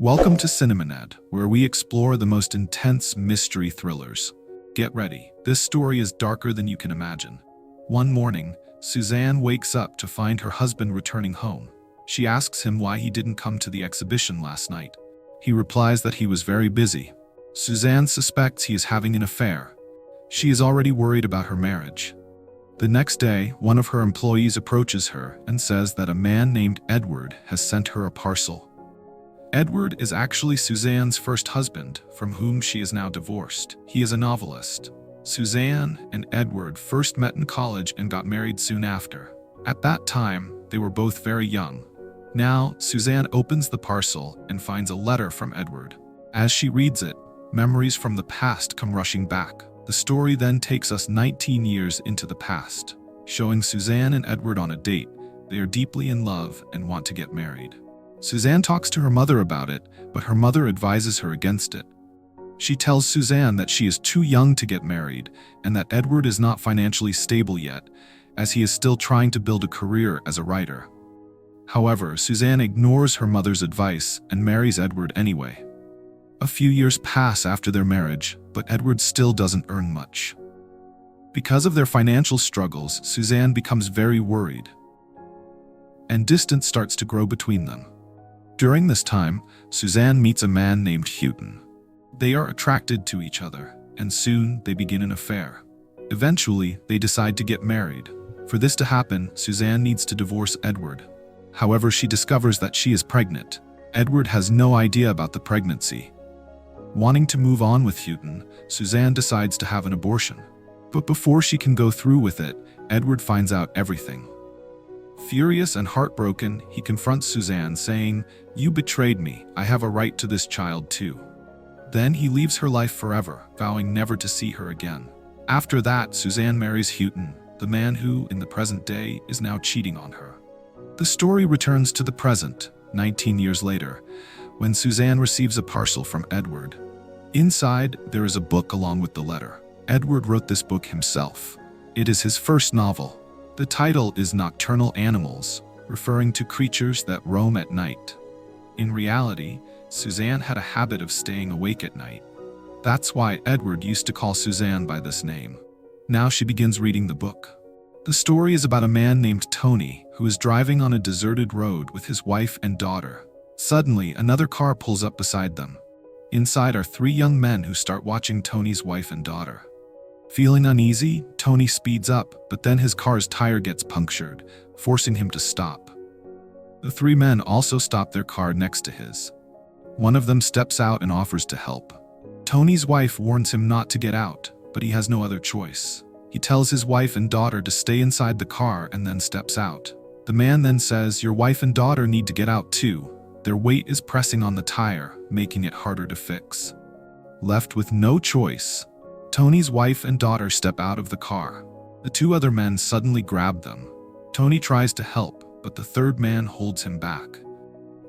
Welcome to CinemaNet, where we explore the most intense mystery thrillers. Get ready, this story is darker than you can imagine. One morning, Suzanne wakes up to find her husband returning home. She asks him why he didn't come to the exhibition last night. He replies that he was very busy. Suzanne suspects he is having an affair. She is already worried about her marriage. The next day, one of her employees approaches her and says that a man named Edward has sent her a parcel. Edward is actually Suzanne's first husband, from whom she is now divorced. He is a novelist. Suzanne and Edward first met in college and got married soon after. At that time, they were both very young. Now, Suzanne opens the parcel and finds a letter from Edward. As she reads it, memories from the past come rushing back. The story then takes us 19 years into the past, showing Suzanne and Edward on a date. They are deeply in love and want to get married. Suzanne talks to her mother about it, but her mother advises her against it. She tells Suzanne that she is too young to get married and that Edward is not financially stable yet, as he is still trying to build a career as a writer. However, Suzanne ignores her mother's advice and marries Edward anyway. A few years pass after their marriage, but Edward still doesn't earn much. Because of their financial struggles, Suzanne becomes very worried, and distance starts to grow between them. During this time, Suzanne meets a man named Houghton. They are attracted to each other, and soon they begin an affair. Eventually, they decide to get married. For this to happen, Suzanne needs to divorce Edward. However, she discovers that she is pregnant. Edward has no idea about the pregnancy. Wanting to move on with Houghton, Suzanne decides to have an abortion. But before she can go through with it, Edward finds out everything. Furious and heartbroken, he confronts Suzanne, saying, "You betrayed me. I have a right to this child too." Then he leaves her life forever, vowing never to see her again. After that, Suzanne marries Houghton, the man who, in the present day, is now cheating on her. The story returns to the present, 19 years later, when Suzanne receives a parcel from Edward. Inside, there is a book along with the letter. Edward wrote this book himself. It is his first novel. The title is Nocturnal Animals, referring to creatures that roam at night. In reality, Suzanne had a habit of staying awake at night. That's why Edward used to call Suzanne by this name. Now she begins reading the book. The story is about a man named Tony who is driving on a deserted road with his wife and daughter. Suddenly, another car pulls up beside them. Inside are three young men who start watching Tony's wife and daughter. Feeling uneasy, Tony speeds up, but then his car's tire gets punctured, forcing him to stop. The three men also stop their car next to his. One of them steps out and offers to help. Tony's wife warns him not to get out, but he has no other choice. He tells his wife and daughter to stay inside the car and then steps out. The man then says, "Your wife and daughter need to get out too." Their weight is pressing on the tire, making it harder to fix. Left with no choice, Tony's wife and daughter step out of the car. The two other men suddenly grab them. Tony tries to help, but the third man holds him back.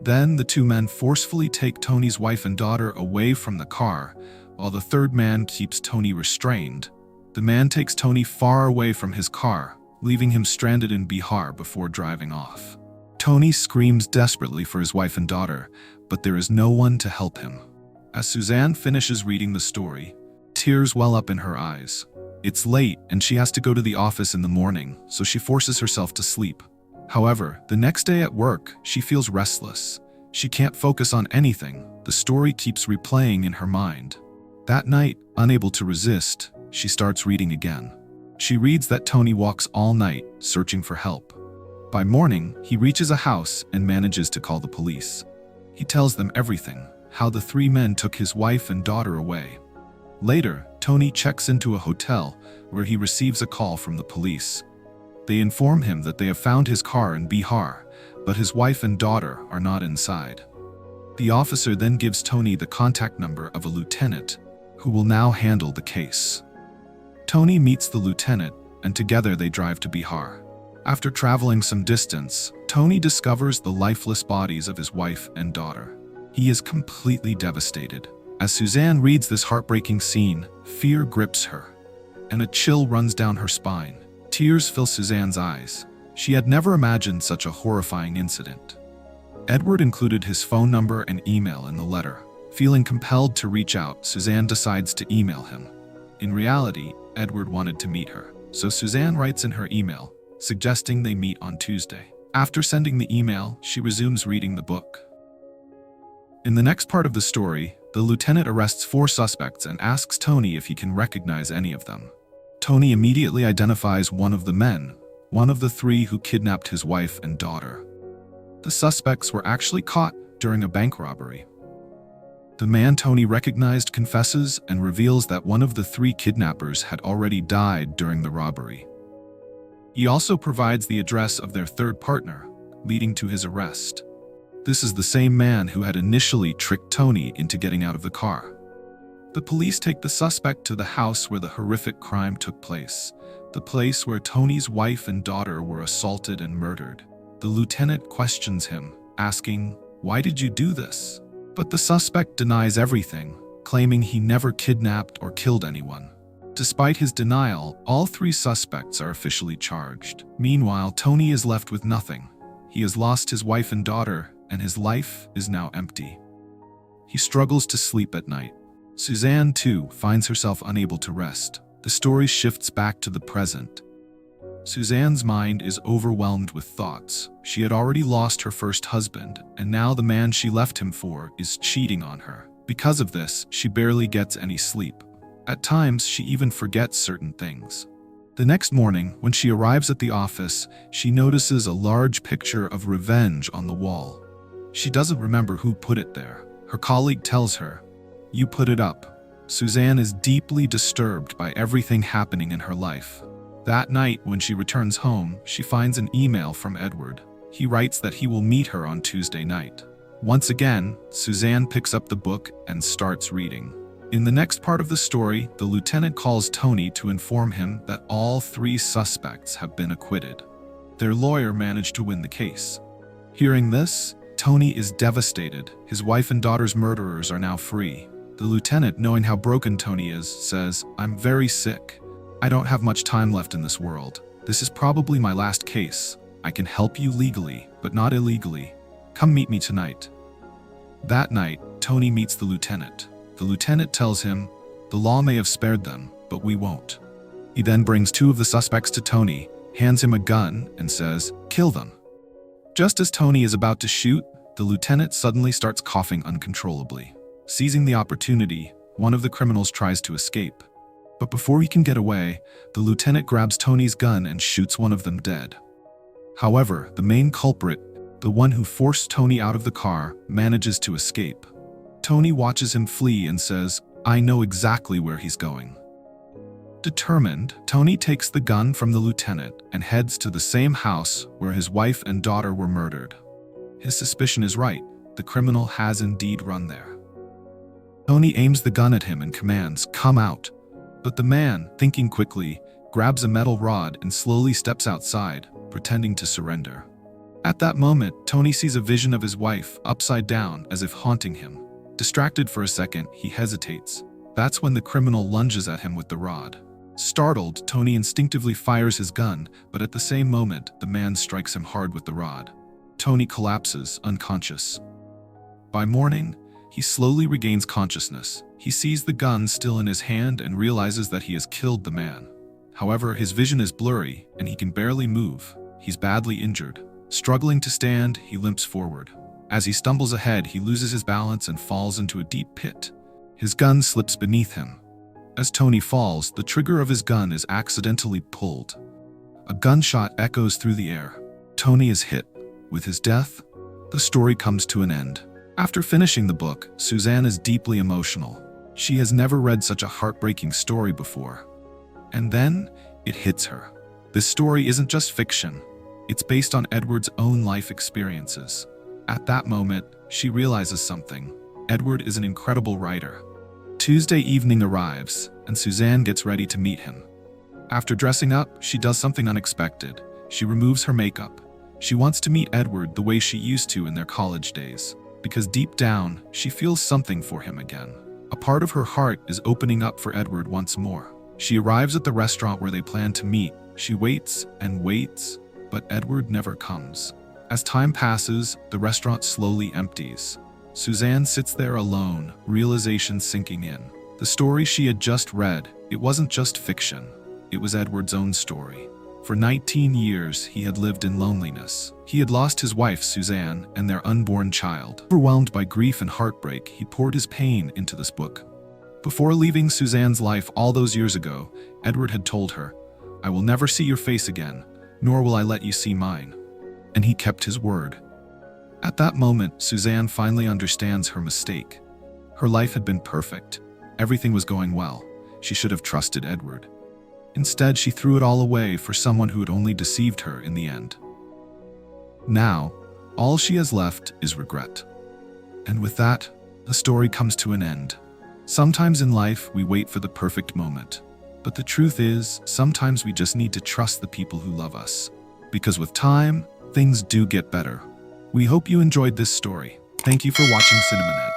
Then the two men forcefully take Tony's wife and daughter away from the car, while the third man keeps Tony restrained. The man takes Tony far away from his car, leaving him stranded in Bihar before driving off. Tony screams desperately for his wife and daughter, but there is no one to help him. As Suzanne finishes reading the story, tears well up in her eyes. It's late and she has to go to the office in the morning, so she forces herself to sleep. However, the next day at work, she feels restless. She can't focus on anything. The story keeps replaying in her mind. That night, unable to resist, she starts reading again. She reads that Tony walks all night, searching for help. By morning, he reaches a house and manages to call the police. He tells them everything, how the three men took his wife and daughter away. Later, Tony checks into a hotel where he receives a call from the police. They inform him that they have found his car in Bihar, but his wife and daughter are not inside. The officer then gives Tony the contact number of a lieutenant who will now handle the case. Tony meets the lieutenant, and together they drive to Bihar. After traveling some distance, Tony discovers the lifeless bodies of his wife and daughter. He is completely devastated. As Suzanne reads this heartbreaking scene, fear grips her, and a chill runs down her spine. Tears fill Suzanne's eyes. She had never imagined such a horrifying incident. Edward included his phone number and email in the letter. Feeling compelled to reach out, Suzanne decides to email him. In reality, Edward wanted to meet her, so Suzanne writes in her email, suggesting they meet on Tuesday. After sending the email, she resumes reading the book. In the next part of the story, the lieutenant arrests 4 suspects and asks Tony if he can recognize any of them. Tony immediately identifies one of the men, one of the 3 who kidnapped his wife and daughter. The suspects were actually caught during a bank robbery. The man Tony recognized confesses and reveals that one of the 3 kidnappers had already died during the robbery. He also provides the address of their 3rd partner, leading to his arrest. This is the same man who had initially tricked Tony into getting out of the car. The police take the suspect to the house where the horrific crime took place, the place where Tony's wife and daughter were assaulted and murdered. The lieutenant questions him, asking, "Why did you do this?" But the suspect denies everything, claiming he never kidnapped or killed anyone. Despite his denial, all 3 suspects are officially charged. Meanwhile, Tony is left with nothing. He has lost his wife and daughter, and his life is now empty. He struggles to sleep at night. Suzanne, too, finds herself unable to rest. The story shifts back to the present. Suzanne's mind is overwhelmed with thoughts. She had already lost her first husband, and now the man she left him for is cheating on her. Because of this, she barely gets any sleep. At times, she even forgets certain things. The next morning, when she arrives at the office, she notices a large picture of revenge on the wall. She doesn't remember who put it there. Her colleague tells her, "You put it up." Suzanne is deeply disturbed by everything happening in her life. That night, when she returns home, she finds an email from Edward. He writes that he will meet her on Tuesday night. Once again, Suzanne picks up the book and starts reading. In the next part of the story, the lieutenant calls Tony to inform him that all 3 suspects have been acquitted. Their lawyer managed to win the case. Hearing this, Tony is devastated. His wife and daughter's murderers are now free. The lieutenant, knowing how broken Tony is, says, "I'm very sick. I don't have much time left in this world. This is probably my last case. I can help you legally, but not illegally. Come meet me tonight." That night, Tony meets the lieutenant. The lieutenant tells him, "The law may have spared them, but we won't." He then brings 2 of the suspects to Tony, hands him a gun, and says, "Kill them." Just as Tony is about to shoot, the lieutenant suddenly starts coughing uncontrollably. Seizing the opportunity, one of the criminals tries to escape. But before he can get away, the lieutenant grabs Tony's gun and shoots one of them dead. However, the main culprit, the one who forced Tony out of the car, manages to escape. Tony watches him flee and says, "I know exactly where he's going." Determined, Tony takes the gun from the lieutenant and heads to the same house where his wife and daughter were murdered. His suspicion is right. The criminal has indeed run there. Tony aims the gun at him and commands, "Come out." But the man, thinking quickly, grabs a metal rod and slowly steps outside, pretending to surrender. At that moment, Tony sees a vision of his wife, upside down, as if haunting him. Distracted for a second, he hesitates. That's when the criminal lunges at him with the rod. Startled, Tony instinctively fires his gun, but at the same moment, the man strikes him hard with the rod. Tony collapses, unconscious. By morning, he slowly regains consciousness. He sees the gun still in his hand and realizes that he has killed the man. However, his vision is blurry, and he can barely move. He's badly injured. Struggling to stand, he limps forward. As he stumbles ahead, he loses his balance and falls into a deep pit. His gun slips beneath him. As Tony falls, the trigger of his gun is accidentally pulled. A gunshot echoes through the air. Tony is hit. With his death, the story comes to an end. After finishing the book, Suzanne is deeply emotional. She has never read such a heartbreaking story before. And then, it hits her. This story isn't just fiction. It's based on Edward's own life experiences. At that moment, she realizes something. Edward is an incredible writer. Tuesday evening arrives, and Suzanne gets ready to meet him. After dressing up, she does something unexpected. She removes her makeup. She wants to meet Edward the way she used to in their college days, because deep down, she feels something for him again. A part of her heart is opening up for Edward once more. She arrives at the restaurant where they plan to meet. She waits and waits, but Edward never comes. As time passes, the restaurant slowly empties. Suzanne sits there alone, realization sinking in. The story she had just read, it wasn't just fiction. It was Edward's own story. For 19 years, he had lived in loneliness. He had lost his wife, Suzanne, and their unborn child. Overwhelmed by grief and heartbreak, he poured his pain into this book. Before leaving Suzanne's life all those years ago, Edward had told her, "I will never see your face again, nor will I let you see mine." And he kept his word. At that moment, Suzanne finally understands her mistake. Her life had been perfect. Everything was going well. She should have trusted Edward. Instead, she threw it all away for someone who had only deceived her in the end. Now, all she has left is regret. And with that, the story comes to an end. Sometimes in life, we wait for the perfect moment. But the truth is, sometimes we just need to trust the people who love us. Because with time, things do get better. We hope you enjoyed this story. Thank you for watching CinemaNet.